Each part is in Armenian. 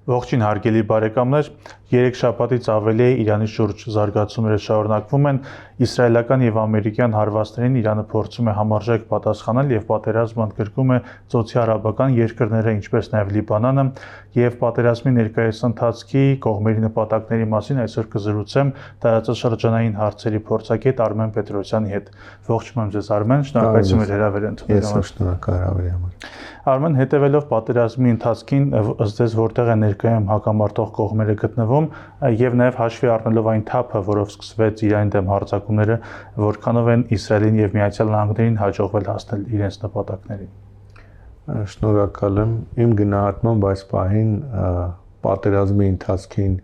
Ողջույն հարգելի բարեկամներ, 3 շաբաթից ավելի է Իրանի շուրջ զարգացումները շարունակվում են, իսրայելական եւ ամերիկյան հարվածներին Իրանը փորձում է համարժեք պատասխանել եւ պատերազմը ընդգրկում է ծոցի արաբական երկրները, ինչպես նաեւ Լիբանանը, եւ պատերազմի ներկայիս ընթացքի կողմերի նպատակների մասին այսօր կզրուցեմ տարածաշրջանային հարցերի փորձագետ Արմեն Պետրոսյանի հետ։ Ողջունում եմ ձեզ Արմեն, շնորհակալություն մեր հրավերը ընդունելու համար։ Ես շնորհակալ հրավերի համար։ Արմեն, հետևելով պատերազմի ընթացքին, ըստ ձեզ որտեղ է ներկայում հակամարտող կողմերը գտնվում եւ նաեւ հաշվի առնելով այն թափը, որով սկսվեց Իրանի դեմ հարձակումները, որքանով են Իսրայելին եւ Միացյալ Նահանգներին հաջողվել հասնել իրենց նպատակներին։ Շնորհակալ եմ։ Իմ գնահատմամբ այս պահին պատերազմի ընթացքին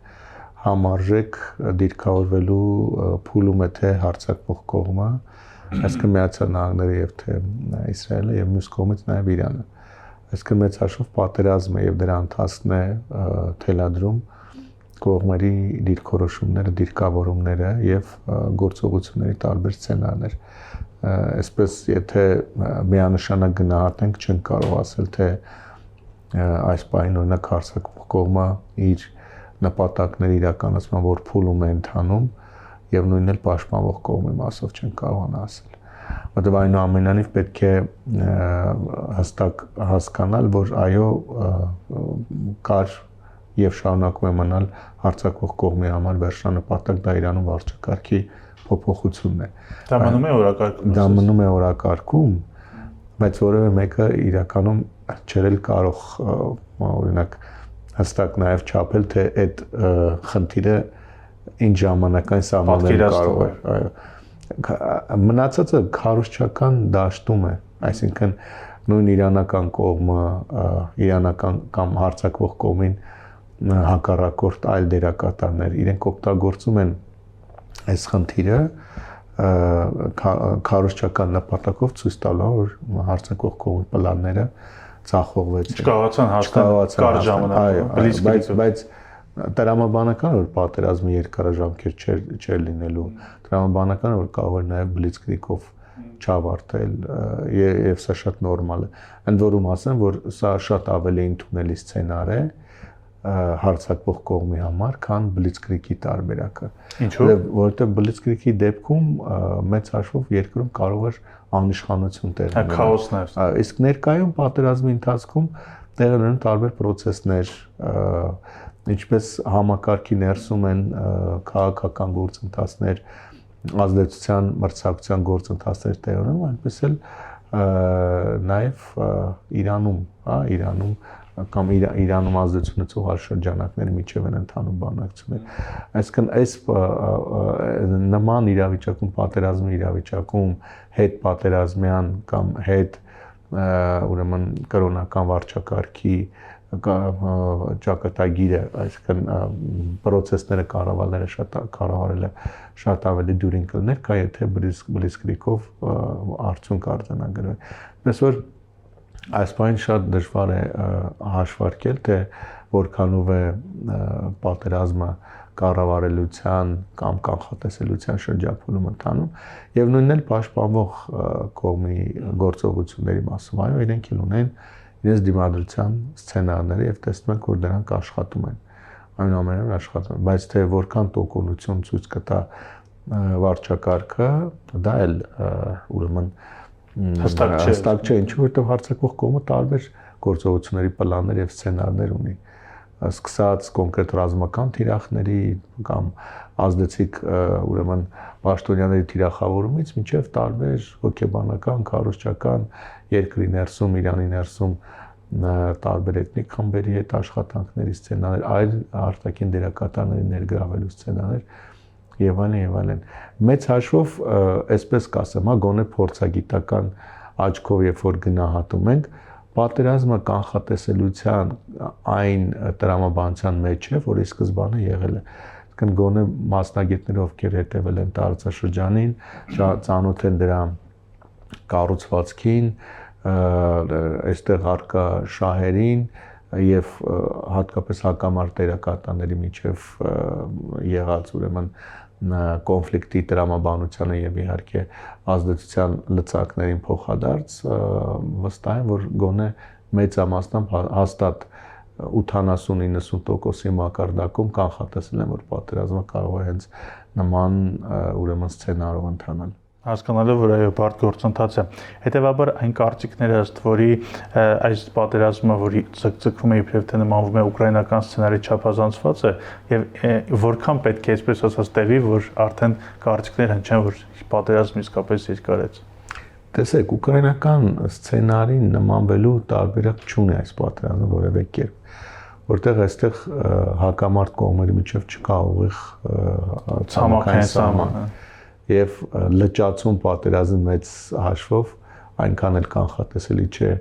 համարժեք դիրքավորվելու փուլում է թե հարձակվող կողմը, այսինքն Միացյալ Նահանգները եւ թե Իսրայելը եւ մյուս կողմից նաեւ Իրանը։ Այսինքն մեծ հաշվով պատերազմը եւ դրա ընթացքն է թելադրում կողմերի դիրքորոշումները, դիրքավորումները եւ գործողությունների տարբեր սցենարներ։ Այսպես եթե միանշանակ գնահատենք, չենք կարող ասել թե այս պահին օրինակ հարձակվող կողմը իր նպատակների իրականացման որ փուլում է ընթանում եւ նույնն էլ պաշտպանվող կողմի մասով չենք կարողանա ասել։ Որտեղ այնուամենայնիվ պետք է հստակ հասկանալ, որ այո կար եւ շարունակում է մնալ հարձակվող կողմի համար վերջնանպատակ դա Իրանում վարչակարգի փոփոխությունն է։ Դա մնում է օրակարգում։ Դա մնում է օրակարգում, բայց որևէ մեկը իրականում չերել կարող օրինակ հստակ նաեւ չափել թե այդ խնդիրը ինչ ժամանակային սահմաններ կարող է, այո։ Մնացածը քարոզչական դաշտում է, այսինքն նույն իրանական կողմը, իրանական կամ հարձակվող կողմին հակառակորդ այլ դերակատարներ, իրենք օգտագործում են այս խնդիրը քարոզչական նպատակով ցույց տալու, որ հարձակվող կողմի պլանները ցախողվեցին։ Չկարողացան հասնել կար ժամանակ, բայց տրամաբանական որ պատերազմը երկարաժամկետ չէր լինելու, տրամաբանական որ կարող էր նաև բլիցկրիգով չավարտել եւ սա շատ նորմալ է։ Ընդ որում ասեմ, որ սա շատ ավելի ընդունելի սցենար է հարձակվող կողմի համար, քան բլիցկրիգի տարբերակը։ Ինչու՞։ Որովհետեւ բլիցկրիգի դեպքում մեծ հաշվով երկրում կարող էր անիշխանություն տեղի ունենալ։ Քաոսն է։ Իսկ ներկայում պատերազմի ընթացքում տեղի ունեն տարբեր process-ներ, ինչպես համակարգի ներսում են քաղաքական գործընթացներ, ազդեցության մրցակցության գործընթացներ տեղի ունենում, այնպես էլ նաև Իրանում կամ Իրանում ազդեցություն ունեցող այլ շրջանակների միջև են ընթանում բանակցություններ։ Այսինքն այս նման իրավիճակում, պատերազմի իրավիճակում հետ պատերազմյան կամ հետ ուրեմն կրոնական վարչակարգի ճակատագիրը, այսինքն process-ները կառավարելը շատ ավելի դյուրին կլներ, քան եթե բլիցկրիգով արդյունք արձանագրվի։ Այսպես որ այս բանը շատ դժվար է հաշվարկել, թե որքանով է պատերազմը կառավարելության կամ կանխատեսելիության շրջափուլում ընթանում եւ նույնն էլ պաշտպանվող կողմի գործողությունների մասով, այո, իրենք էլ ունեն իրենց դիմադրության սցենարները եւ տեսնում ենք, որ դրանք աշխատում են։ Այնուամենայնիվ աշխատում են, բայց թե որքան տոկունություն ցույց կտա վարչակարգը, դա էլ ուրեմն հստակ չէ, ինչու որտեղ հարձակվող կողմը տարբեր գործողությունների պլաններ եւ սցենարներ ունի, սկսած կոնկրետ ռազմական թիրախների կամ ազդեցիկ ուրեմն պաշտոնյաների թիրախավորումից մինչև տարբեր հոգեբանական, քարոզչական երկրի ներսում, Իրանի ներսում տարբեր էթնիկ խմբերի հետ աշխատանքների սցենարներ, այլ արտաքին դերակատարների ներգրավելու սցենարներ եւ այլն։ Մեծ հաշվով, այսպես կասեմ, գոնե փորձագիտական աչքով երբ որ գնահատում ենք, պատերազմը կանխատեսելիության այն տրամաբանության մեջ է, որի սկզբանը եղել է։ Այսինքն գոնե մասնագետները, ովքեր հետևել են տարածաշրջանին, ծանոթ են դրա կառուցվածքին, այստեղ արկա շահերին եւ հատկապես հակամարտ դերակատարների միջև եղած ուրեմն կոնֆլիկտի տրամաբանությանը եւ իհարկե ազդեցության լծակներին փոխադարձ վստահ եմ, որ գոնե մեծամասնամբ հաստատ 80-90%-ի մակարդակում կանխատեսել են, որ պատերազմը կարող է հենց նման ուրեմն սցենարով ընթանալ։ Հասկանալով, որ այո, բարդ գործընթաց է։ Հետևաբար այն կարծիքները, ըստ որի այս պատերազմը, որի ցկցկվում է իբրև թե նմանվում է ուկրաինական սցենարի չափազանցված է, եւ որքան պետք է այսպես ասած տևի, որ արդեն կարծիքներ հնչեն, որ պատերազմը իսկապես երկար է։ Տեսեք, ուկրաինական սցենարին նմանվելու տարբերակ չունի այս պատերազմը որևէ կերպ, որտեղ այստեղ հակամարտ կողմերի միջև չկա ուղիղ ցամաքային սահման։ Եվ լճացում պատերազմի մեծ հաշվով այնքան էլ կանխատեսելի չէ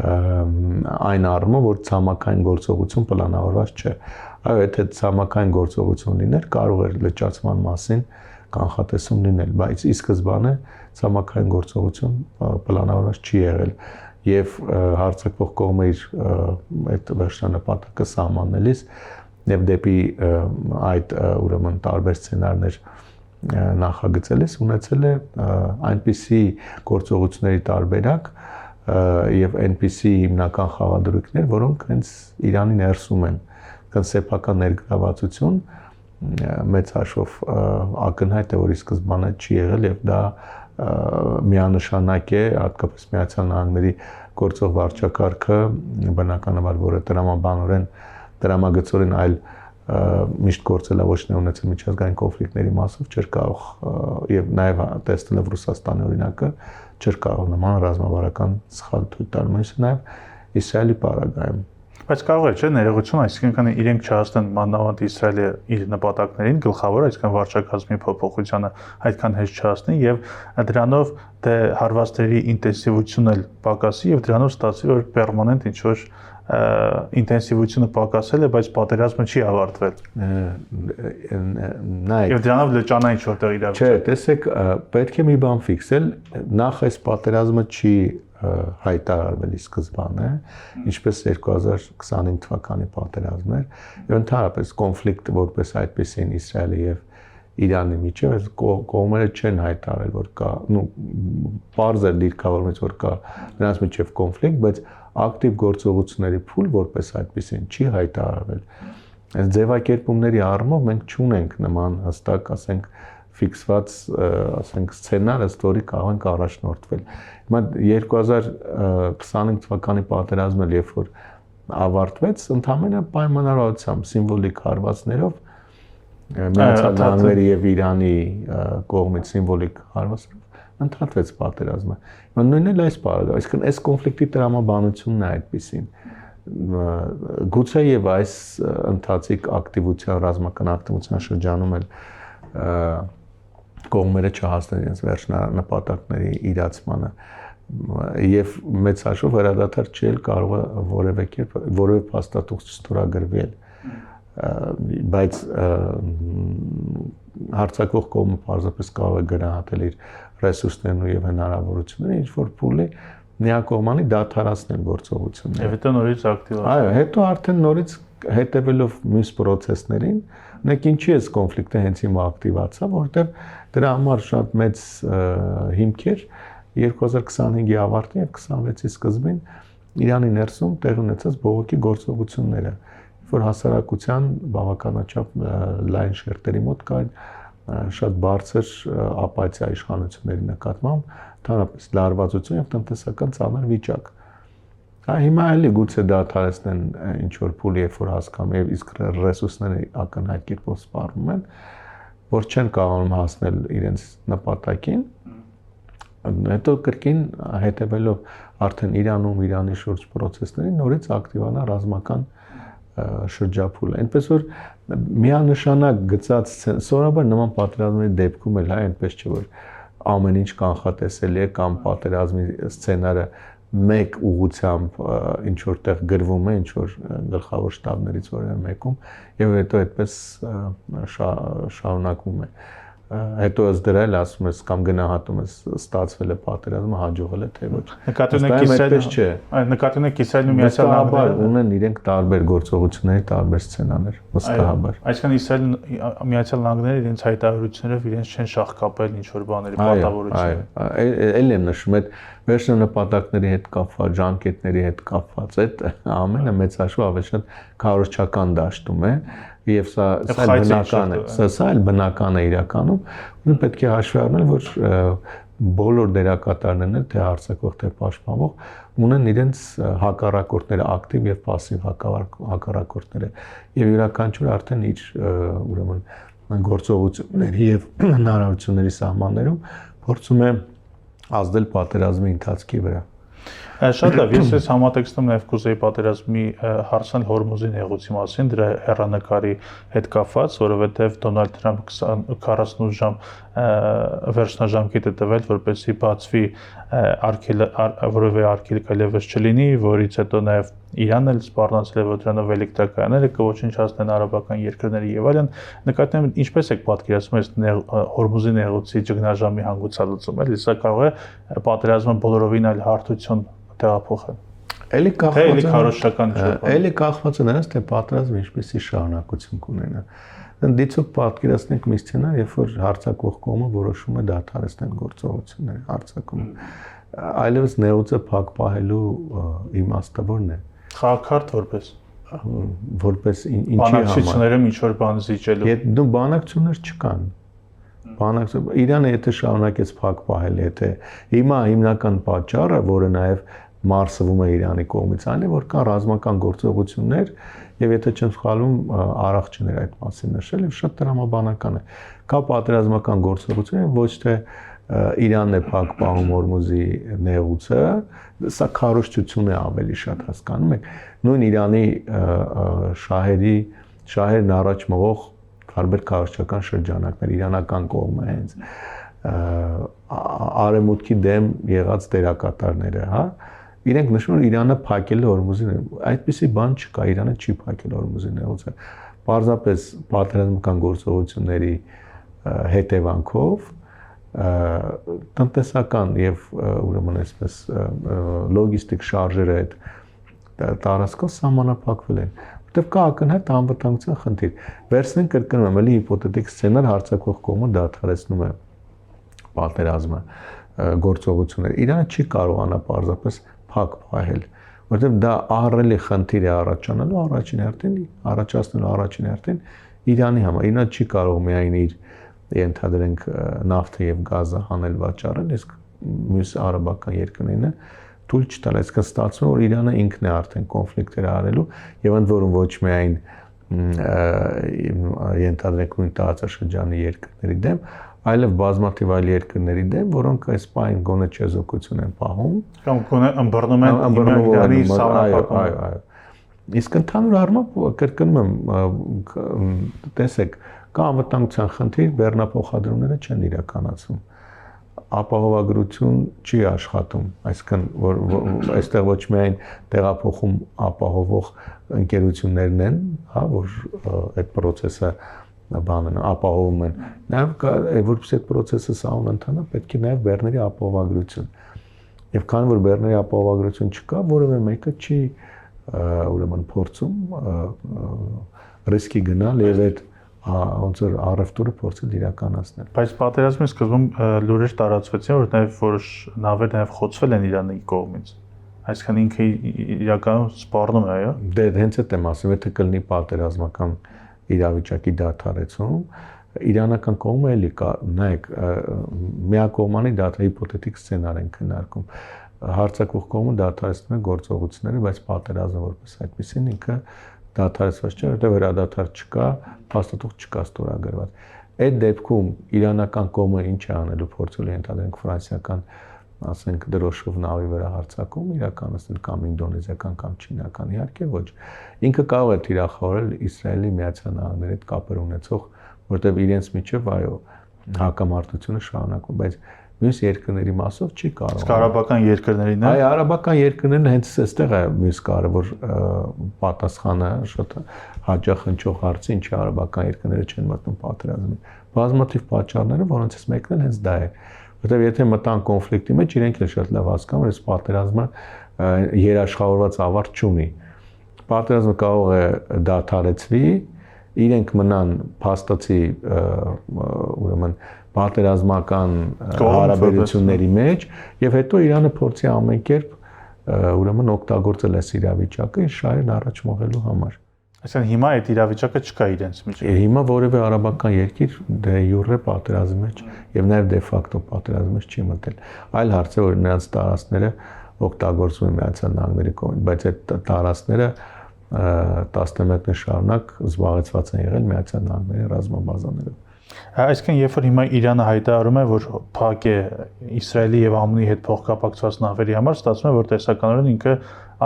այն առումով, որ ցամաքային գործողություն պլանավորված չէ։ Այո, եթե ցամաքային գործողություն լիներ, կարող էր լճացման մասին կանխատեսում լինել, բայց ի սկզբանե ցամաքային գործողություն պլանավորված չի եղել եւ հարձակվող կողմեր այդ վերջնանպատակը սահմանելիս եւ դեպի այդ ուրեմն տարբեր սցենարներ նախագծելիս ունեցել է այնպիսի գործողությունների տարբերակ եւ այնպիսի հիմնական խաղադրույքներ, որոնք հենց Իրանի ներսում են, կոնցեպտական ներգրավվածություն մեծ հաշվով ակնհայտ է, որ ի սկզբանե չի եղել եւ դա միանշանակ է, հատկապես Միացյալ Նահանգների գործող վարչակարգը, բնականաբար, որը դրամագծորեն այլ միշտ գործելավոճ ունեցել միջազգային կոնֆլիկտների մասով չէր կարող եւ նաեւ տեսնելով Ռուսաստանի օրինակը չէր կարող նման ռազմավարական սխալ թույլ տալ, մյուսը նաեւ Իսրայելի պարագայում։ Բայց կարող է, չէ, ներողություն, այսինքն իրենք չհասնեն մանավանդ Իսրայելի իր նպատակներին, գլխավոր, այսինքն վարչակազմի փոփոխությանը այդքան հեշտ չհասնի եւ դրանով դե հարվածների ինտենսիվությունը պակասի եւ դրանով ստացվի, որ պերմանենտ ինչ որ ինտենսիվությունը պակասել է, բայց պատերազմը չի ավարտվել։ Նայեք։ Եվ դրանով լճանային ինչ-որտեղ իրավիճակ։ Չէ, տեսեք, պետք է մի բան ֆիքսել, նախ այս պատերազմը չի հայտարարվել ի սկզբանե, ինչպես 2025 թվականի պատերազմն էր, եւ ընդհանրապես կոնֆլիկտը որպես այդպեսին Իսրայելի եւ Իրանի միջև այս կողմերը չեն հայտարարել, որ կա, պարզ է դիրքավորումից, որ կա նրանց միջև կոնֆլիկտ, բայց ակտիվ գործողությունների փուլ որպես այդպեսին չի հայտարարվել։ Այս ձևակերպումների առումով մենք չունենք նման հստակ, ասենք, ֆիքսված, ասենք, սցենար, ըստ որի կարող ենք առաջնորդվել։ Հիմա 2025 թվականի պատերազմը, երբ որ ավարտվեց, ընդհանրապես պայմանավորվածությամբ, սիմվոլիկ հարվածներով Միացյալ Նահանգների եւ Իրանի կողմից սիմվոլիկ հարվածներով ընդհատվեց պատերազմը։ Հիմա նույնն էլ այս բառը, այսինքն այս կոնֆլիկտի տրամաբանությունն է այդպեսին։ Գուցե եւ այս ընթացիկ ակտիվության, ռազմական ակտիվության շրջանում էլ կողմերը չհասնեն իրենց վերջնանպատակների իրացմանը եւ մեծ հաշվով հրադադար չի կարող որևէ կերպ որևէ փաստաթուղթ ստորագրվել, բայց հարձակվող կողմը պարզապես կարող է գնահատել իր ռեսուրսներն եւ հնարավորությունները, ինչ որ փուլի միակողմանի դադարացնել գործողությունները։ Եվ հետո նորից ակտիվացնել։ Այո, հետո արդեն նորից հետևելով մյուս process-ներին, նեք ինչի է կոնֆլիկտը հենց հիմա ակտիվացավ, որովհետեւ դրա համար շատ մեծ հիմքեր 2025-ի ավարտին եւ 26-ի սկզբին Իրանի ներսում տեղի ունեցած բողոքի գործողությունները, որ հասարակության բավականաչափ լայն շերտերի մոտ կային շատ բարձր ապաթիա իշխանությունների նկատմամբ, ընդհանրապես լարվածություն եւ տնտեսական ծանր վիճակ։ Հիմա էլի գուցե դադարեցնեն ինչ որ փուլ, երբ որ հասկանում եւ իսկ ռեսուրսները ակնհայտ կերպով սպառնում են, որ չեն կարողանում հասնել իրենց նպատակին, հետո կրկին հետևելով արդեն Իրանում Իրանի շուրջ process-ներին նորից ակտիվանա ռազմական շրջափուլը։ Այնպես որ միանշանակ գծած սովորաբար նման պատերազմների դեպքում էլ այնպես չէ որ ամեն ինչ կանխատեսելի է կամ պատերազմի սցենարը մեկ ուղղությամբ ինչ որտեղ գրվում է, ինչ որ գլխավոր շտաբներից որևէ մեկում եւ հետո այդպես շարունակվում է։ հետո ըստ դրա էլ ասում ես կամ գնահատում ես ստացվել է պատերազմը, հաջողել է թե ոչ։ Նկատի ունեք Իսրայելն ու Միացյալ Նահանգները ունեն իրենք տարբեր գործողությունների տարբեր սցենարներ, վստահաբար։ Այսինքն Իսրայելն Միացյալ Նահանգները իրենց հայտարարություններով իրենց չեն շահկապել ինչ որ բաների պատահորությունը։ Այլ եմ նշում, այդ վերջին նպատակների հետ կապված, ժամկետների հետ կապված, այդ ամենը մեծ հաշվով ավելի շատ քարոզչական դաշտում է եւ սա բնական է, սա էլ բնական է իրականում, ու պետք է հաշվի առնել, որ բոլոր դերակատարներն էլ թե հարձակվող, թե պաշտպանող ունեն իրենց հակառակորդները, ակտիվ եւ պասիվ հակառակորդները եւ յուրաքանչյուր արդեն իր ուրեմն գործողությունների եւ հնարավորությունների սահմաններում փորձում է ազդել պատերազմի ընթացքի վրա։ Շատ լավ, ես այս համատեքստում նաև կուզեի պատերազմի հարցնել Հորմուզի նեղուցի մասին, դրա հեռանկարի հետ կապված, որովհետև Դոնալդ Թրամփը 48 ժամ վերջնաժամկետ է տվել, որպեսզի բացվի որևէ արգելք այլևս չլինի, որից հետո նաև Իրանն էլ սպառնացել է, որ դրանով էլեկտրակայանները կոչնչացնեն արաբական երկրների եւ այլն։ Նկատի ունեմ, ինչպես եք պատկերացնում այս Հորմուզի նեղուցի ճգնաժամի հանգուցալուծում, էլի սա կարող է պատերազմը բոլորովին այլ հարթություն տեղափոխել։ Էլի կախված է նրանց, թե պատերազմը ինչպեսի շարունակություն կունենա։ Դիցուկ պատկերացնենք մի սցենար, երբ որ հարձակվող կողմը որոշում է դադարեցնել գործողությունները, հարձակումը։ Այլևս նեղուցը փակ պահելու իմաստը ո՞րն է։ Խաղակարդ որպես ինչի համար։ Բանակցություններում ինչ որ բան զիջելու։ Դու բանակցություններ չկան։ Իրանը եթե շարունակեց փակ պահել, եթե հիմա հիմնական պատճառը, որը նաև մարսվում է Իրանի կողմից, այն է, որ կան ռազմական գործողություններ եւ եթե չեմ սխալվում, առողջներ այդ մասին նշել եւ շատ տրամաբանական է։ Կա պատերազմական գործողություններ, ոչ թե Իրանն է փակ պահում Հորմուզի նեղուցը, սա քարոզչություն է ավելի շատ հասկանում եք։ Նույն Իրանի շահերն առաջ մղող տարբեր քարոզչական շրջանակներ, իրանական կողմը հենց արևմուտքի դեմ եղած դերակատարները, հա, իրենք նշում են Իրանը փակել է Հորմուզի նեղուցը։ Այդպիսի բան չկա, Իրանը չի փակել Հորմուզի նեղուցը։ Պարզապես պատերազմական գործողությունների հետևանքով տնտեսական եւ ուրեմն այսպես լոգիստիկ շարժերը այդ տարածքով սահմանափակվել են, որտեղ կա ակնհայտ անվտանգության խնդիր։ Վերցնենք կրկնում եմ, էլի հիպոթետիկ սցենար, հարձակվող կողմը դադարեցնում է պատերազմը, գործողությունները։ Իրանը չի կարողանա պարզապես փակ պահել, որտեղ դա ահռելի խնդիր է առաջացնելու առաջին հերթին Իրանի համար։ Իրանը չի կարող միայն իր ենթադրենք նավթը եւ գազը հանել վաճառել, իսկ մյուս արաբական երկրներն թույլ չտալ, այսինքն ստացվում է, որ Իրանը ինքն է արդեն կոնֆլիկտներ արելու եւ ընդ որում ոչ միայն ենթադրենք նույն տարածաշրջանի երկրների դեմ, այլև բազմաթիվ այլ երկրների դեմ, որոնք այս պահին գոնե չեզոքություն են պահում կամ գոնե ըմբռնում են Իրանի սահմանափակումը։ Իսկ ընդհանուր առմամբ կրկնում եմ, տեսեք, կա անվտանգության խնդիր, բեռնափոխադրումները չեն իրականացվում։ Ապահովագրություն չի աշխատում, այսինքն որ այստեղ ոչ միայն տեղափոխում ապահովող ընկերություններն են, հա, որ այդ process-ը բանն ապահովում են, նաև որպես այդ process-ը սահուն ընթանա, պետք է նաև բեռների ապահովագրություն։ Եվ քանի որ բեռների ապահովագրություն չկա, որևէ մեկը չի ուրեմն փորձում ռիսկի գնալ եւ այդ ոնց որ առևտուրը փորձել իրականացնել։ Բայց պատերազմի սկզբում լուրեր տարածվեցին, որ նաև որոշ նավեր նաև խոցվել են Իրանի կողմից։ Այսինքն ինքը իրականում սպառնում է, այո։ Դե հենց այդ եմ ասում, եթե կլինի պատերազմական իրավիճակի դադարեցում, իրանական կողմը էլի կա, նայեք, միակողմանի դադարի հիպոթետիկ սցենար են քննարկում։ Հարձակվող կողմը դադարեցնում է գործողությունները, բայց պատերազմը որպես այդպեսին ինքը դադարեցված չէ, որտեղ վերադադար չկա, փաստաթուղթ չկա ստորագրված։ Այդ դեպքում իրանական կողմը ինչ է անելու, փորձելու ենթադրենք ֆրանսիական, ասենք դրոշով նավի վրա հարձակում իրականացնել կամ ինդոնեզիական կամ չինական, իհարկե ոչ։ Ինքը կարող է թիրախավորել Իսրայելի Միացյալ Նահանգների հետ կապեր ունեցող, որտեղ իրենց միջև այո հակամարտությունը շարունակվում, բայց մյուս երկրների մասով չի կարող։ Արաբական երկրներին Այ արաբական երկրներն հենց այստեղ է մյուս կարևոր պատասխանը, շատ հաճախ հնչող հարցի, ինչի արաբական երկրները չեն մտնում պատերազմի։ Բազմաթիվ պատճառները, որոնցից մեկն էլ հենց դա է։ Որտեղ եթե մտան կոնֆլիկտի մեջ, իրենք էլ շատ լավ հասկանում են, այս պատերազմը երաշխավորված ավարտ չունի։ Պատերազմը կարող է դադարեցվի, իրենք մնան փաստացի ուրեմն պատերազմական հարաբերությունների մեջ եւ հետո Իրանը փորձի ամեն կերպ ուրեմն օգտագործել այս իրավիճակը իր շահերն առաջ մղելու համար։ Այսինքն հիմա այդ իրավիճակը չկա իրենց մեջ։ Հիմա որևէ արաբական երկիր դե յուրե պատերազմի մեջ եւ նաեւ դե ֆակտո պատերազմի մեջ չի մտել։ Այլ հարց է, որ նրանց տարածքները օգտագործվում են Միացյալ Նահանգների կողմից, բայց այդ տարածքները 11 շարունակ զբաղեցված են եղել Միացյալ Նահանգների ռազմաբազաներով։ Այսինքն երբ որ հիմա Իրանը հայտարարում է, որ փակ է Իսրայելի եւ ԱՄՆ-ի հետ փոխկապակցված նավերի համար, ստացվում է, որ տեսականորեն ինքը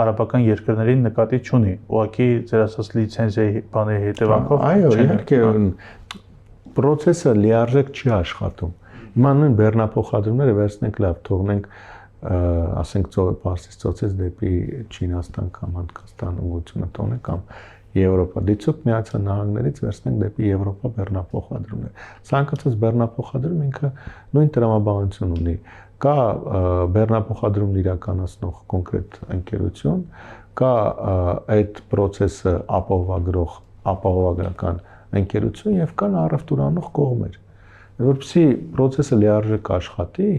արաբական երկրներին նկատի չունի։ Ուղղակի ձեր ասած լիցենզիայի բանի հետևանքով։ Այո, իհարկե process-ը լիարժեք չի աշխատում։ Հիմա նույն բեռնափոխադրումները վերցնենք լավ, թողնենք ասենք Պարսից ծոցից դեպի Չինաստան կամ Հնդկաստան ուղղությունը տոնը կամ Եվրոպա, դիցուք Միացյալ Նահանգներից վերցնենք դեպի Եվրոպա բեռնափոխադրումներ։ Ցանկացած բեռնափոխադրում ինքը նույն տրամաբանություն ունի։ Կա բեռնափոխադրումն իրականացնող կոնկրետ ընկերություն, կա այդ process-ը ապահովագրական ընկերություն եւ կան առևտուրանող կողմեր։ Որպեսզի process-ը լիարժեք աշխատի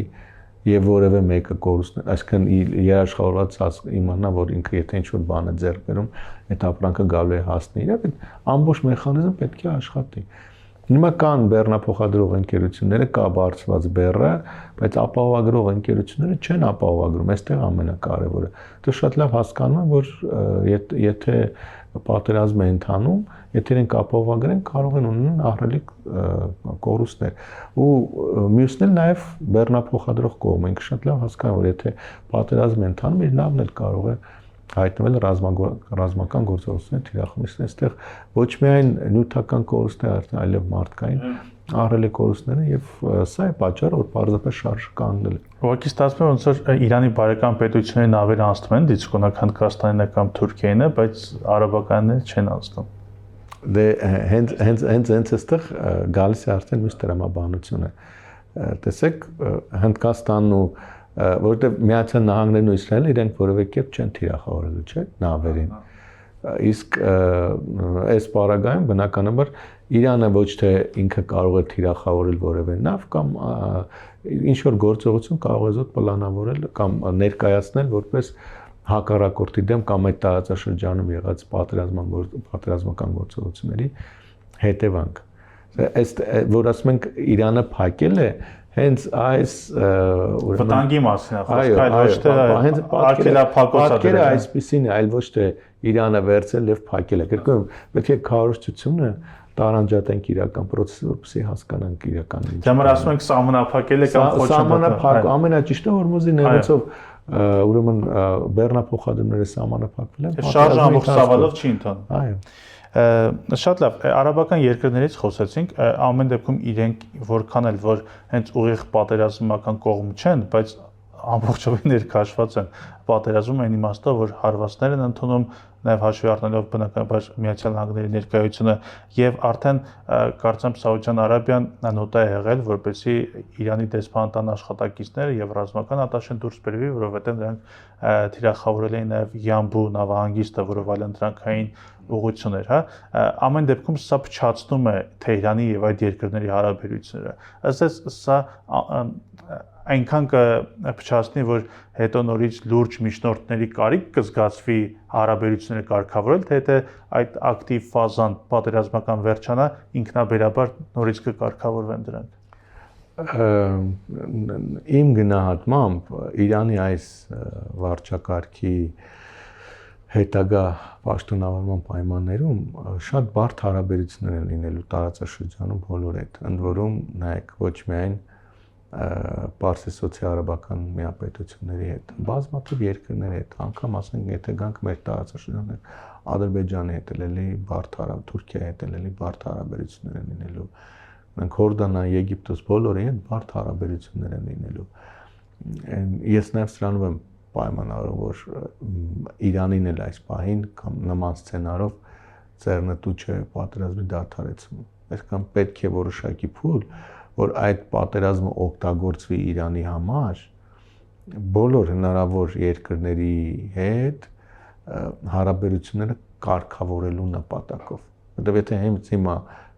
եւ որևէ մեկը կորուստներ, այսինքն երաշխավորված իմանա, որ ինքը եթե ինչ-որ բան է ձեռք բերում, այդ ապրանքը գալու է հասնի իրավ, այդ ամբողջ մեխանիզմը պետք է աշխատի։ Հիմա կան բեռնափոխադրող ընկերությունները, կա բարձրված բեռը, բայց ապահովագրող ընկերությունները չեն ապահովագրում, այստեղ ամենակարևորը։ Դե շատ լավ հասկանում եմ, որ եթե պատերազմ է ընթանում, եթե իրենք ապահովագրեն, կարող են ունենալ ահռելի կորուստներ։ Ու մյուսն էլ նաև բեռնափոխադրող կողմը, ինքը շատ լավ հասկանում, որ եթե պատերազմ է ընթանում, իր նավն էլ կարող է հայտնվել ռազմական գործողությունների թիրախումից։ Այստեղ ոչ միայն նյութական կորուստներ, այլև մարդկային ահռելի կորուստներ են եւ սա է պատճառը, որ պարզապես շարժը կանգնել է։ Ուղղակի ստացվում է, ոնց որ Իրանի բարեկամ պետությունների նավերը անցնում են, դիցկոնակ Հնդկաստանին կամ Թուրքիային, բայց արաբականները չեն անցնում։ Դե հենց այստեղ գալիս է արդեն մյուս տրամաբանությունը։ Տեսեք, Հնդկաստանն ու որովհետև Միացյալ Նահանգներն ու Իսրայելը իրենք որևէ կերպ չեն թիրախավորելու, չէ՞, նավերին։ Իսկ այս պարագայում բնականաբար Իրանը ոչ թե ինքը կարող է թիրախավորել որևէ նավ կամ ինչ որ գործողություն կարող է զոտ պլանավորել կամ ներկայացնել որպես հակառակորդի դեմ կամ այդ տարածաշրջանում եղած պատերազմական գործողությունների հետևանք։ Այս որ ասում ենք Իրանը փակել է հենց այս վտանգի մասին է խոսքը, այլ ոչ թե արգելափակոցը այսպեսին է, այլ ոչ թե Իրանը վերցել եւ փակել է։ Գրկում պետք է քարոզչությունը տարանջատենք իրական process-ը, որպեսզի հասկանանք իրական ինչ։ Դեմար ասում ենք սահմանափակել է կամ սահմանափակ, ամենաճիշտը Հորմուզի նեղուցով ուրեմն բեռնափոխադրումները սահմանափակվել են։ Շարժը ամբողջ ծավալով չի ընթանում։ Այո։ Շատ լավ, արաբական երկրներից խոսեցինք, ամեն դեպքում իրենք որքան էլ որ հենց ուղիղ պատերազմական կողմ չեն, բայց ամբողջովին ներքաշված են պատերազմում այն իմաստով, որ հարվածներ են ընդունում, նաև հաշվի առնելով բնականաբար Միացյալ Նահանգների ներկայությունը եւ արդեն կարծեմ Սաուդյան Արաբիան նոտա է եղել, որպեսզի Իրանի դեսպանատան աշխատակիցները եւ ռազմական ատաշեն դուրս բերվի, որովհետեւ նրանք թիրախավորել էին նաև Յամբու նավահանգիստը, որով այլընտրանքային ուղղություններ, հա, ամեն դեպքում սա փչացնում է Թեհրանի եւ այդ երկրների հարաբերությունները։ Ըստ սա այնքան կփչացնի, որ հետո նորից լուրջ միջնորդների կարիք կզգացվի հարաբերությունները կարգավորել, թե եթե այդ ակտիվ ֆազան պատերազմական վերջանա, ինքնաբերաբար նորից կկարգավորվեն դրանք։ Իմ գնահատմամբ Իրանի այս վարչակարգի հետագա պաշտոնավարման պայմաններում շատ բարդ հարաբերություններ են լինելու տարածաշրջանում բոլոր հետ, ընդ որում նայեք ոչ միայն Պարսից-արաբական միապետությունների հետ, բազմաթիվ երկրների հետ, անգամ ասենք եթե գանք մեր տարածաշրջաններ Ադրբեջանի հետ էլի բարդ հարաբերություններ, Թուրքիայի հետ էլի բարդ հարաբերություններ են լինելու, Հորդանան, Եգիպտոս բոլորի հետ բարդ հարաբերություններ են լինելու։ Ես նաև սրանով եմ պայմանավորում, որ Իրանին էլ այս պահին կամ նման սցենարով ձեռնտու չէ պատերազմի դադարեցումը։ Այսինքն պետք է որոշակի փուլ, որ այդ պատերազմը օգտագործվի Իրանի համար բոլոր հնարավոր երկրների հետ հարաբերությունները կարգավորելու նպատակով։ Որտեղ եթե հիմա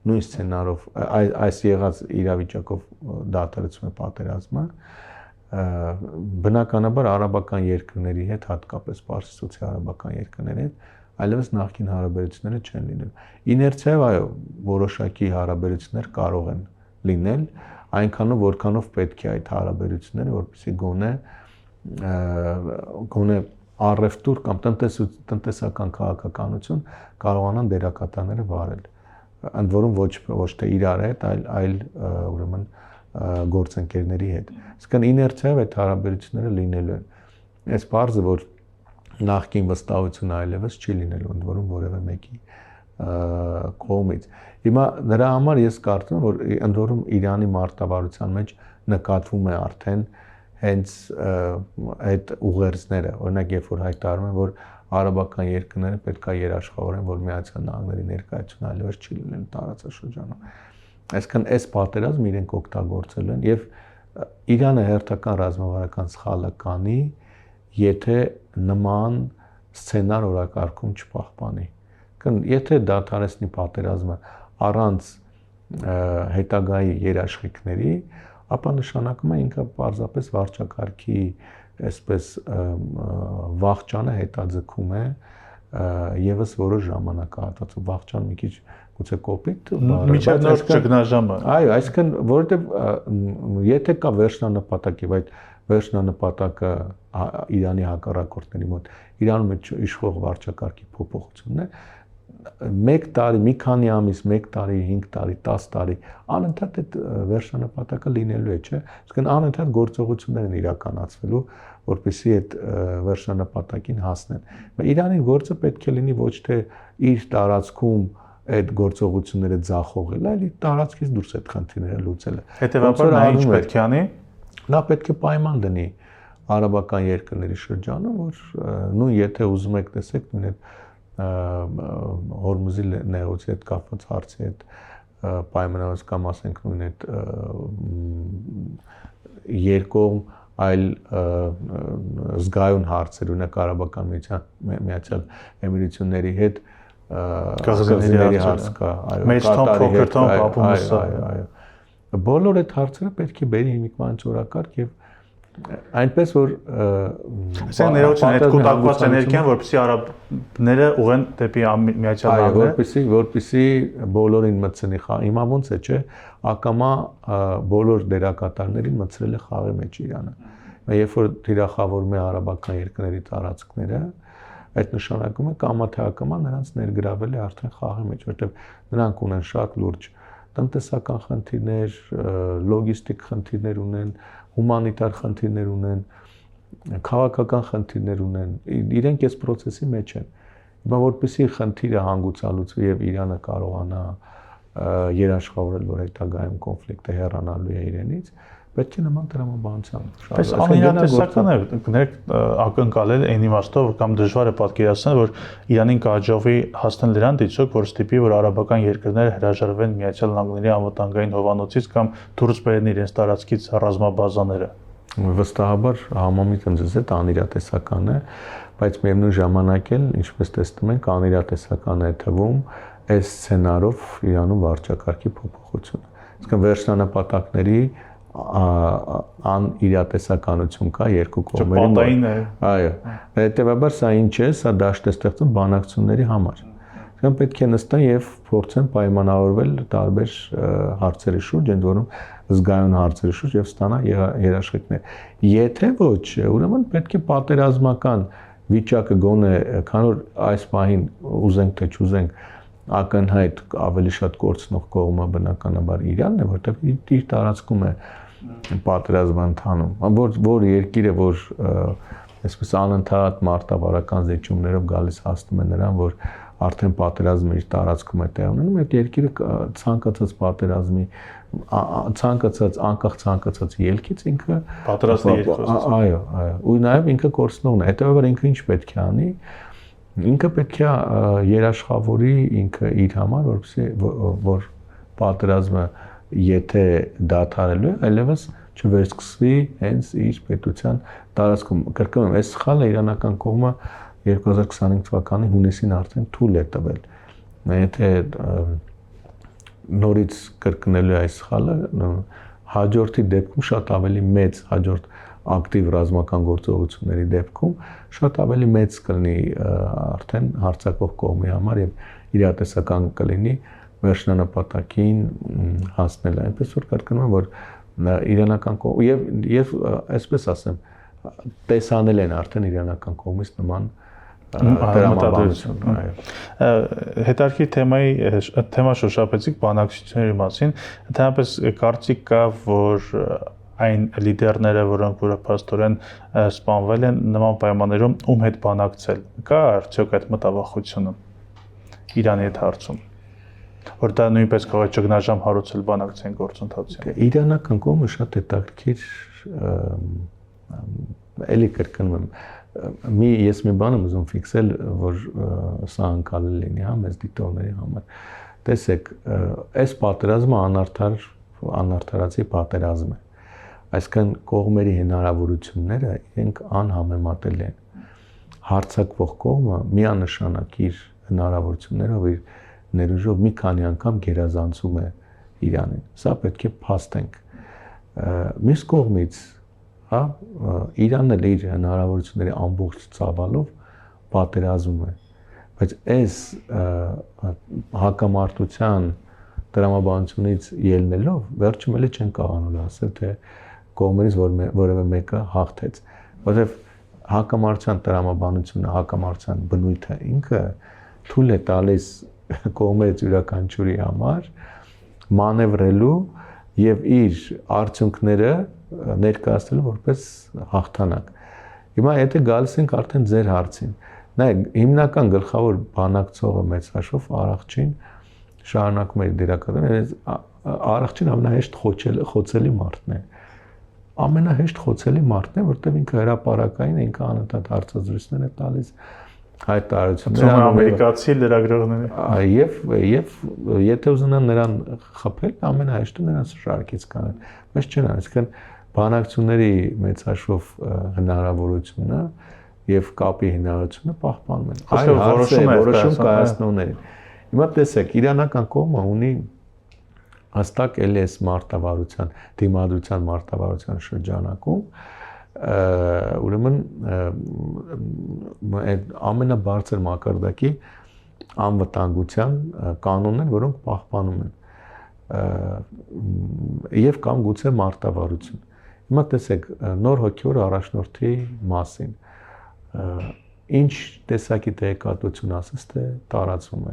նույն սցենարով այս եղած իրավիճակով դադարեցում է պատերազմը, բնականաբար արաբական երկրների հետ, հատկապես Պարսիցի արաբական երկրների հետ, այլևս նախկին հարաբերությունները չեն լինելու։ Իներցիայով այո, որոշակի հարաբերություններ կարող են լինել, այնքանով որքանով պետք է այդ հարաբերությունները, որպեսզի գոնե առևտուր կամ տնտեսական քաղաքականություն կարողանան դերակատարները վարել։ Ընդ որում ոչ թե իրար հետ, այլ ուրեմն գործընկերների հետ։ Իսկն իներցիայով այդ հարաբերությունները լինելու են։ Այս բարձը որ նախկին վստահություն այլևս չի լինելու, ընդ որում որևէ մեկի կողմից։ Հիմա նրա համար ես կարծում եմ, որ ընդ որում Իրանի մարտավարության մեջ նկատվում է արդեն հենց այդ ուղերձները, օրինակ երբ որ հայտարարում են, որ արաբական երկրները պետք է երաշխավորեն, որ Միացյալ Նահանգների ներկայությունը այլևս չի լինելու տարածաշրջանում։ Այսինքն այս պատերազմը իրենք օգտագործել են եւ Իրանը հերթական ռազմավարական սխալը կանի, եթե նման սցենար օրակարգում չպահպանի։ Եթե դադարեցնի պատերազմը առանց հետագայի երաշխիքների, ապա նշանակում է ինքը պարզապես վարչակարգի այսպես վախճանը հետաձգում է եւս որոշ ժամանակահատվածով վախճան մի քիչ գուցե կոպիտ միջանոր ճգնաժամը։ Այո, այսինքն որովհետեւ եթե կա վերջնանպատակ եւ այդ վերջնանպատակը Իրանի հակառակորդների մոտ Իրանում իշխող վարչակարգի փոփոխությունն է, 1 տարի, մի քանի ամիս, 1 տարի, 5 տարի, 10 տարի անընդհատ այդ վերջնանպատակը լինելու է, չէ՞։ Իսկն անընդհատ գործողություններ են իրականացվելու, որպեսզի այդ վերջնանպատակին հասնեն։ Իրանի գործը պետք է լինի ոչ թե իր տարածքում այդ գործողությունները ձախողել, այլ իր տարածքից դուրս այդ խնդիրները լուծելը։ Հետևաբար նա ինչ պետք է անի։ Նա պետք է պայման դնի արաբական երկրների շրջանում, որ նույն եթե ուզում եք տեսեք նույն այդ Հորմուզի նեղուցի հետ կապված հարցի հետ պայմանավորված կամ ասենք նույն այդ երկողմ այլ զգայուն հարցեր, ունեք արաբական միացյալ էմիրությունների հետ կղզիների հարց կա, մեծ թոմ փոքր թոմ ապումուսը, բոլոր այդ հարցերը պետք է բերի հիմիկվան օրակարգ եւ այնպես որ ասենք ներողություն այդ կուտակված էներգիան որպեսզի արաբները ուղեն դեպի Միացյալ Նահանգները որպեսզի բոլորին մտցնի հիմա ոնց է չէ ակամա բոլոր դերակատարներին մտցրել է խաղի մեջ Իրանը երբ որ թիրախավորում է արաբական երկրների տարածքները այդ նշանակում է կամա թե ակամա նրանց ներգրավել է արդեն խաղի մեջ որտեղ նրանք ունեն շատ լուրջ տնտեսական խնդիրներ, լոգիստիկ խնդիրներ ունեն, հումանիտար խնդիրներ ունեն, քաղաքական խնդիրներ ունեն, իրենք այս process-ի մեջ են։ Հիմա որպեսզի խնդիրը հանգուցալուծվի եւ Իրանը կարողանա երաշխավորել, որ հետագայում կոնֆլիկտը հեռանալու է իրենից, պետք է նման տրամաբանության։ Բայց անիրատեսական է կներեք ակնկալել այն իմաստով կամ դժվար է պատկերացնել, որ Իրանին կհաջողվի հասնել դրան դիցոք, որ ստիպի, որ արաբական երկրները հրաժարվեն Միացյալ Նահանգների անվտանգային հովանոցից կամ դուրս բերեն իրենց տարածքից ռազմաբազաները։ Վստահաբար համամիտ եմ ձեզ հետ անիրատեսական է, բայց միևնույն ժամանակ էլ, ինչպես տեսնում ենք, անիրատեսական է թվում այս սցենարով Իրանում վարչակարգի փոփոխությունը։ Իսկն վերջնանպատակների անիրատեսականություն կա երկու կողմերի մոտ։ Այո, հետևաբար սա ինչ է, սա դաշտ է ստեղծում բանակցությունների համար։ Կամ պետք է նստեն եւ փորձեն պայմանավորվել տարբեր հարցերի շուրջ, ընդ որում զգայուն հարցերի շուրջ եւ ստանալ երաշխիքներ։ Եթե ոչ, ուրեմն պետք է պատերազմական վիճակը գոնե, քանի որ այս պահին ուզենք թե չուզենք ակնհայտ ավելի շատ կորցնող կողմը բնականաբար Իրանն է, որտեղ իր տարածքում է պատերազմը ընթանում, որ երկիրը, որ այսպես անընդհատ մարտավարական զիջումներով գալիս հասնում է նրան, որ արդեն պատերազմը իր տարածքում է տեղ ունենում, այդ երկիրը ցանկացած պատերազմի ցանկացած անկախ ցանկացած ելքից ինքը պատրաստ է երկխոսություն։ Այո, ու նաև ինքը կորցնողն է, հետեւաբար ինքը ինչ պետք է անի, ինքը պետք է երաշխավորի ինքը իր համար, որ պատերազմը եթե դադարելու է, այլևս չվերսկսվի հենց իր պետության տարածքում։ Կրկնում եմ, այս սխալը իրանական կողմը 2025 թվականի հունիսին արդեն թույլ է տվել։ Եթե նորից կրկնելու այս սխալը, հաջորդի դեպքում շատ ավելի մեծ հաջորդ ակտիվ ռազմական գործողությունների դեպքում շատ ավելի մեծ կլինի արդեն հարձակվող կողմի համար եւ իրատեսական կլինի վերջնանպատակին հասնել։ Այնպես որ կրկնում եմ, որ իրանական կողմ եւ այսպես ասեմ, տեսանել են արդեն իրանական կողմից նման մտադրություն։ Հետարքի թեմա շոշափեցիք բանակցությունների մասին, ընդհանրապես կարծիք կա, որ այն լիդերները, որոնք որ փաստորեն սպանվել են նման պայմաններում, ում հետ բանակցել, կա արդյոք այդ մտավախությունը Իրանի հետ հարցում, որ դա նույնպես կարող է ճգնաժամ հարուցել բանակցային գործընթացին։ Իրանական կողմը շատ հետաքրքիր, էլի կրկնում եմ, ես մի բան եմ ուզում ֆիքսել, որ սա անկալել լինի, հա, մեզ դիտողների համար։ Տեսեք, այս պատերազմը անարդարացի պատերազմ է։ Այսինքն կողմերի հնարավորությունները իրենք անհամեմատելի են։ Հարձակվող կողմը միանշանակ իր հնարավորություններով, իր ներուժով մի քանի անգամ գերազանցում է Իրանին։ Սա պետք է փաստենք։ Մյուս կողմից հա Իրանն էլ իր հնարավորությունների ամբողջ ծավալով պատերազմում է, բայց այս հակամարտության տրամաբանությունից ելնելով վերջում էլի չեն կարողանում ասել, թե կողմերից որևէ մեկը հաղթեց, որովհետև հակամարտության տրամաբանությունը, հակամարտության բնույթը ինքը թույլ է տալիս կողմերից յուրաքանչյուրի համար մանևրելու եւ իր արդյունքները ներկայացնելու որպես հաղթանակ։ Հիմա եթե գալիս ենք արդեն ձեր հարցին, նայեք, հիմնական գլխավոր բանակցողը մեծ հաշվով Արաքչին շարունակում է դերակատարել, Արաքչին ամենահեշտ խոցելի մարդն է։ Ամենահեշտ խոցելի մարդն է, որտեղ ինքը հրապարակային է, ինքը անընդհատ հարցազրույցներ է տալիս, հայտարարություններ ամերիկացի լրագրողների։ Եվ եթե ուզենան նրան խփել, ամենահեշտը նրան շարքից կանեն, բայց չեն անում, այսինքն բանակցությունների մեծ հաշվով հնարավորությունը եւ կապի հնարավորությունը պահպանում են։ Այլ որոշում կայացնողներին։ Հիմա տեսեք, իրանական կողմը ունի հստակ էլի այս մարտավարության, դիմադրության մարտավարության շրջանակում ուրեմն ամենաբարձր մակարդակի անվտանգության կանոններ, որոնք պահպանում են եւ կամ գուցե մարտավարություն։ Հիմա տեսեք նոր հոգեոր առաջնորդի մասին ինչ տեսակի տեղեկատվություն ասես թե տարածվում է։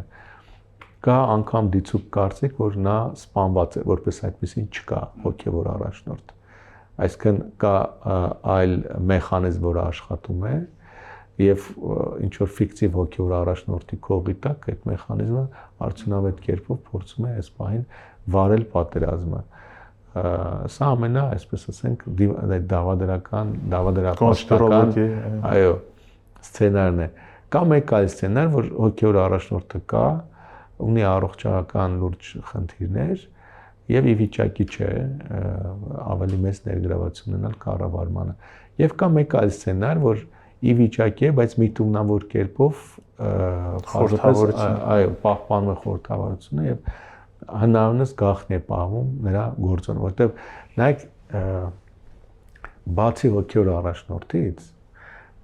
Կա անգամ դիցուկ կարծիք, որ նա սպանված է, որպես այդպեսին չկա հոգեոր առաջնորդ։ Այսինքն կա այլ մեխանիզմ, որը աշխատում է եւ ինչ որ ֆիկտիվ հոգեոր առաջնորդի կողմի տակ այդ մեխանիզմը արդյունավետ կերպով փորձում է այս պահին վարել պատերազմը։ Սա ամենա, այսպես ասենք, դավադրապաշտական, այո, սցենարն է։ Կա մեկ այլ սցենար, որ հոգեոր առաջնորդը կա, ունի առողջական լուրջ խնդիրներ եւ ի վիճակի չէ ավելի մեծ ներգրավություն ունենալ կառավարմանը։ Եվ կա մեկ այլ սցենար, որ ի վիճակի է, բայց միտումնավոր կերպով այո, պահպանում է խորհրդավորությունը եւ հնարավորինս գաղտնի է պահվում նրա գործոնը, որտեղ նայեք բացի հոգեոր առաջնորդից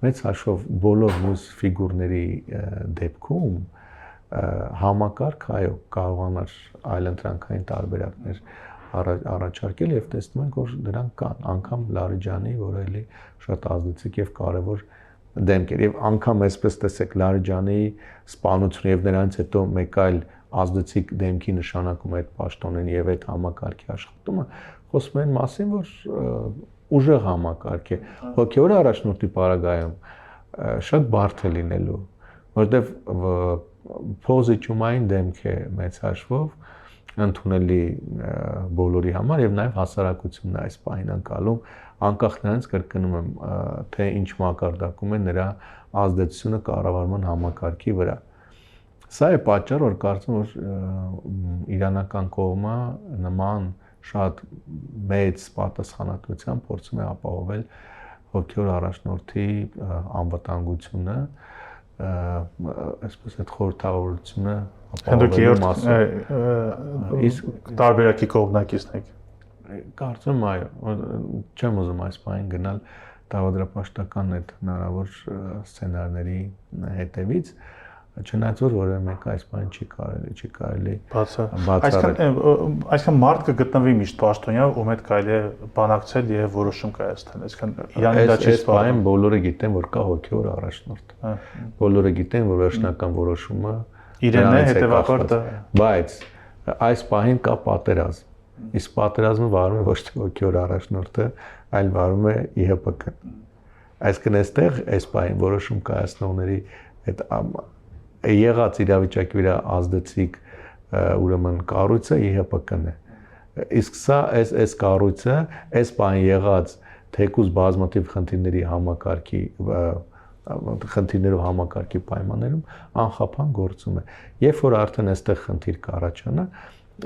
մեծ հաշվով բոլոր մյուս ֆիգուրների դեպքում համակարգ այո կարողանար այլընտրանքային տարբերակներ առաջարկել եւ տեսնում ենք որ դրանք կան անգամ Լարիջանի, որը էլի շատ ազդեցիկ եւ կարեւոր դեմք էր եւ անգամ այսպես տեսեք Լարիջանի սպանությունը եւ նրանից հետո մեկ այլ ազդեցիկ դեմքի նշանակում այդ պաշտոնեն եւ այդ համակարգի աշխատումը խոսում են մասին, որ ուժեղ համակարգ է։ Հոգեոր առաջնորդի պարագայում շատ բարդ է լինելու, որտեղ փոզիչումային դեմք է մեծ հաշվով ընդունելի բոլորի համար եւ նաեւ հասարակությունն այս պահին անցալում անկախ նրանից կրկնում եմ թե ինչ մակարդակում է նրա ազդեցությունը կառավարման համակարգի վրա սա է պատճառը որ կարծում որ իրանական կողմը նման շատ մեծ պատասխանատվությամբ փորձում է ապահովել հոգեոր առաջնորդի անվտանգությունը այսպես այդ խորհրդավորությունը իսկ տարբերակի կողմնակիցն եք կարծում այո չեմ ուզում այս բանին գնալ դավադրապաշտական այդ հնարավոր սցենարների հետևից չնայած որ որևէ մեկը այս բանը չի կարելի բացառել այսքան մարդ կգտնվի միշտ պաշտոնյա ում հետ կարելի է բանակցել եւ որոշում կայացնել այսքան Իրանի դա չի սպառում բոլորը գիտեն որ կա հոգեոր առաջնորդ բոլորը գիտեն որ վերջնական որոշումը իրենն է հետեւաբար դա բայց այս պահին կա պատերազմ իսկ պատերազմը վարում է ոչ թե հոգեոր առաջնորդը այլ վարում է ԻՀՊԿ-ն այսինքն այստեղ այս պահին որոշում կայացնողների այդ եղած իրավիճակի վրա ազդեցիկ ուրեմն կառույցը ԻՀՊԿ-ն է իսկ սա այս կառույցը այս բան եղած թեկուզ բազմաթիվ խնդիրների համակարգի խնդիրներով համակարգի պայմաններում անխափան գործում է երբ որ արդեն այստեղ խնդիր կառաջանա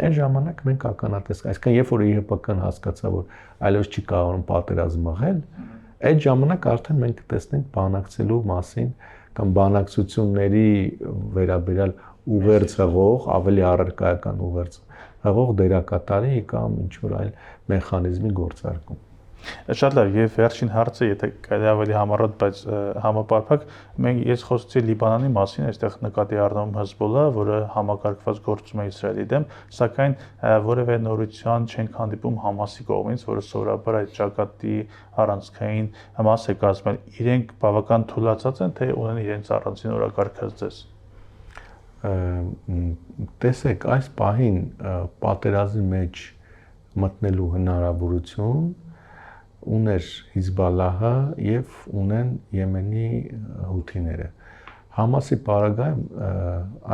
այն ժամանակ մենք ականատես այսինքն երբ որ ԻՀՊԿ-ն հասկացա որ այլևս չի կարողանում պատերազմ մղել այդ ժամանակ արդեն մենք կտեսնենք բանակցելու մասին կամ բանակցությունների վերաբերյալ ուղերձ հղող, ավելի առարկայական ուղերձ հղող դերակատարի կամ ինչ-որ այլ մեխանիզմի գործարկում։ Շատ լավ, եւ վերջին հարցը, եթե կարելի ավելի համառոտ, բայց համապարփակ, ես խոսեցի Լիբանանի մասին, այստեղ նկատի առնում Հեզբոլլա, որը համակարգված գործում է Իսրայելի դեմ, սակայն որևէ նորություն չենք հանդիպում Համասի կողմից, որը սովորաբար այդ ճակատի առանցքային մաս է կազմել։ Իրենք բավական թուլացած են, թե ունեն իրենց առանձին օրակարգ հզձես։ Տեսեք, այս պահին պատերազմի մեջ մտնելու հնարավորություն ուներ Հիզբալլահը եւ ունեն Եմենի հութիները։ Համասի պարագայում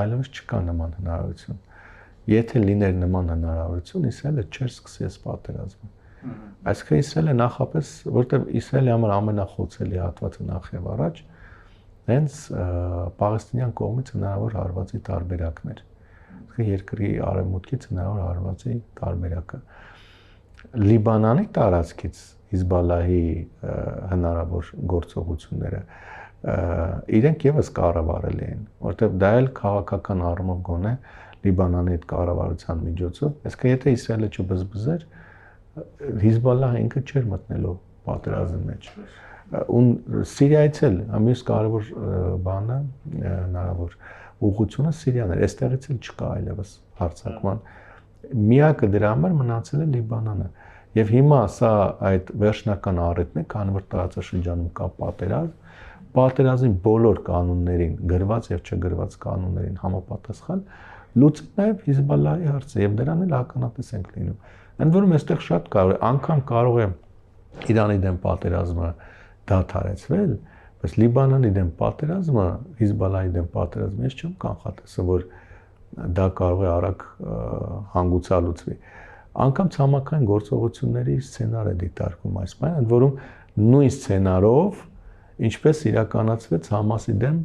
այլևս չկա նման հնարավորություն։ Եթե լիներ նման հնարավորություն, Իսրայելը չէր սկսի այս պատերազմը։ Այսինքն Իսրայելը նախապես, որտեղ Իսրայելի համար ամենախոցելի հատվածը նախ եւ առաջ հենց պաղեստինյան կողմից հնարավոր հարվածի տարբերակներ։ Այսինքն երկրի արևմուտքից հնարավոր հարվածի տարբերակը։ Լիբանանի տարածքից Հիզբալլահի հնարավոր գործողությունները իրենք եւս կառավարել էին, որտեղ դա էլ քաղաքական առումով գոնե Լիբանանի այդ կառավարության միջոցով, այսինքն եթե Իսրայելը չբզբզեր, Հիզբալլահը ինքը չէր մտնելու պատերազմի մեջ։ Ու Սիրիայից էլ ամենից կարևոր բանը հնարավոր ուղղությունը Սիրիան էր, այստեղից էլ չկա այլևս հարձակման։ Միակը դրա համար մնացել է Լիբանանը։ Եվ հիմա սա այդ վերջնական առիթն է, քանի որ տարածաշրջանում կա պատերազմի բոլոր կանոններին, գրված եւ չգրված կանոններին համապատասխան լուծել նաեւ Հիզբալլահի հարցը եւ դրան էլ ականատես ենք լինում։ Ընդ որում այստեղ շատ կարող է, անգամ կարող է Իրանի դեմ պատերազմը դադարեցվել, բայց Լիբանանի դեմ պատերազմը, Հիզբալլահի դեմ պատերազմը ես չեմ կանխատեսում, որ դա կարող է արագ հանգուցալուծվի։ Անկամ ցամաքային գործողությունների սցենար է դիտարկում այս բանը, ընդ որում նույն սցենարով ինչպես իրականացվեց Համասի դեմ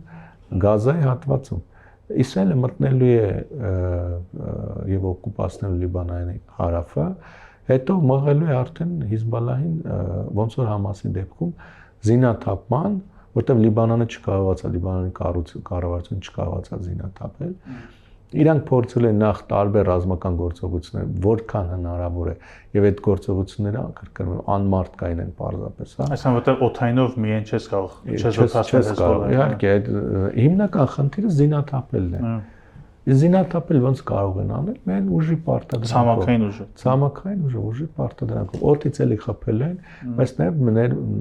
Գազայի հատվածում։ Իսրայելը մտնելու է եւ օկուպացնելու Լիբանանի հարավը, հետո մղելու է արդեն Հիզբալլահին ոնց որ Համասի դեպքում զինաթափման, որտեղ Լիբանանը չկարողացա, Լիբանանի կառավարությունը չկարողացա զինաթափել։ Իրանք փորձել են նախ տարբեր ռազմական գործողություններ, որքան հնարավոր է, եւ այդ գործողությունները կրկնում անմարդկային են պարզապես, հա։ Այսինքն որտեղ օթայինով միայն չես կարող իհարկե, այդ հիմնական խնդիրը զինաթափելն է։ Զինաթափել ոնց կարող են անել, միայն ուժի պարտադրանքով։ Ցամաքային ուժի պարտադրանքով։ Օդից էլի խփել են, բայց նաեւ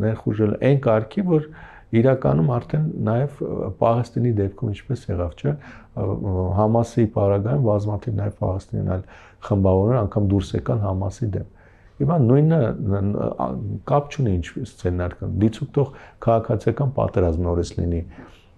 ներխուժել այն կարգի, որ իրականում արդեն նաև Պաղեստինի դեպքում ինչպես եղավ, չէ, Համասի պարագայում բազմաթիվ նաև Պաղեստինյան այլ խմբավորներ անգամ դուրս եկան Համասի դեմ։ Հիմա նույնը կապ չունի ինչ սցենար կան։ Դիցուք թող քաղաքացիական պատերազմ նորից լինի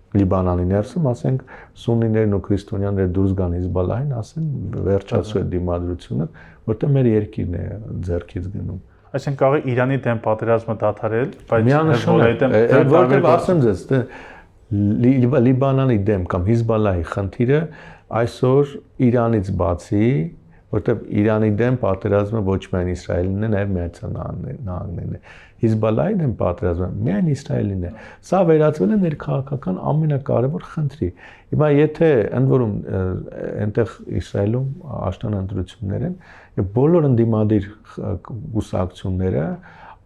Լիբանանի ներսում, ասենք սուննիներն ու քրիստոնյաները դուրս գան Հիզբալլահին, ասեն վերջացու է դիմադրությունը, որտեղ մեր երկիրն է ձեռքից գնում։ Այսինքն կարող է Իրանի դեմ պատերազմը դադարել, բայց Հեզբոլլահի դեմ որտեղ ասեմ ձեզ, Լիբանանի դեմ կամ Հիզբալլահի խնդիրը այսօր Իրանից բացի, որտեղ Իրանի դեմ պատերազմը ոչ միայն Իսրայելին է, նաև Միացյալ Նահանգներն է։ Հիզբալլահի դեմ պատերազմը միայն Իսրայելին է։ Սա վերածվել է ներքաղաքական ամենակարևոր խնդրի։ Հիմա եթե ընդ որում այնտեղ Իսրայելում աշնան ընտրություններ են, եւ բոլոր ընդդիմադիր կուսակցությունները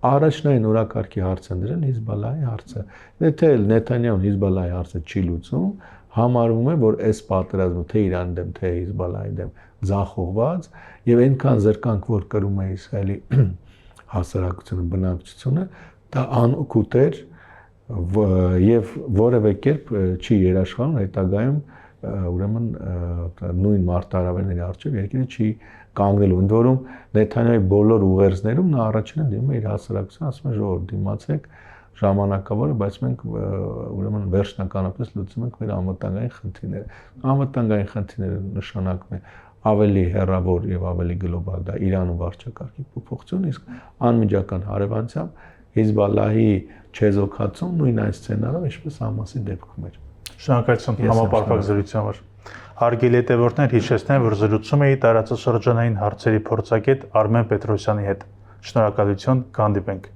առաջնային օրակարգի հարց են դրել Հիզբալլահի հարցը։ Եթե Նեթանյահուն Հիզբալլահի հարցը չի լուծում, համարվում է, որ այս պատերազմը թե Իրանի դեմ, թե Հիզբալլահի դեմ ձախողված եւ այնքան զրկանք, որ կրում է Իսրայելի հասարակությունը, բնակչությունը, դա անօգուտ էր եւ որևէ կերպ չի երաշխանում հետագայում ուրեմն նույն մարտահրավերների առջեւ երկիրը չի կանգնելու։ Ընդ որում Նեթանյահի բոլոր ուղերձներում նա առաջինը դիմում է իր հասարակությանը, ասում է ժողովուրդ դիմացեք ժամանակավորը, բայց մենք ուրեմն վերջնականապես լուծում ենք մեր անվտանգային խնդիրները։ Անվտանգային խնդիրները նշանակում է ավելի հեռավոր եւ ավելի գլոբալ դա Իրանում վարչակարգի փոփոխություն, իսկ անմիջական հարևանությամբ Հիզբալլահի չեզոքացում նույն այն սցենարով, ինչպես Համասի դեպքում էր։ Շնորհակալություն համապարփակ զրույցի համար։ Հարգելի հետևորդներ, հիշեցնեմ, որ զրուցում էի տարածաշրջանային հարցերի փորձագետ Արմեն Պետրոսյանի հետ։ Շնորհակալություն, կհանդիպենք։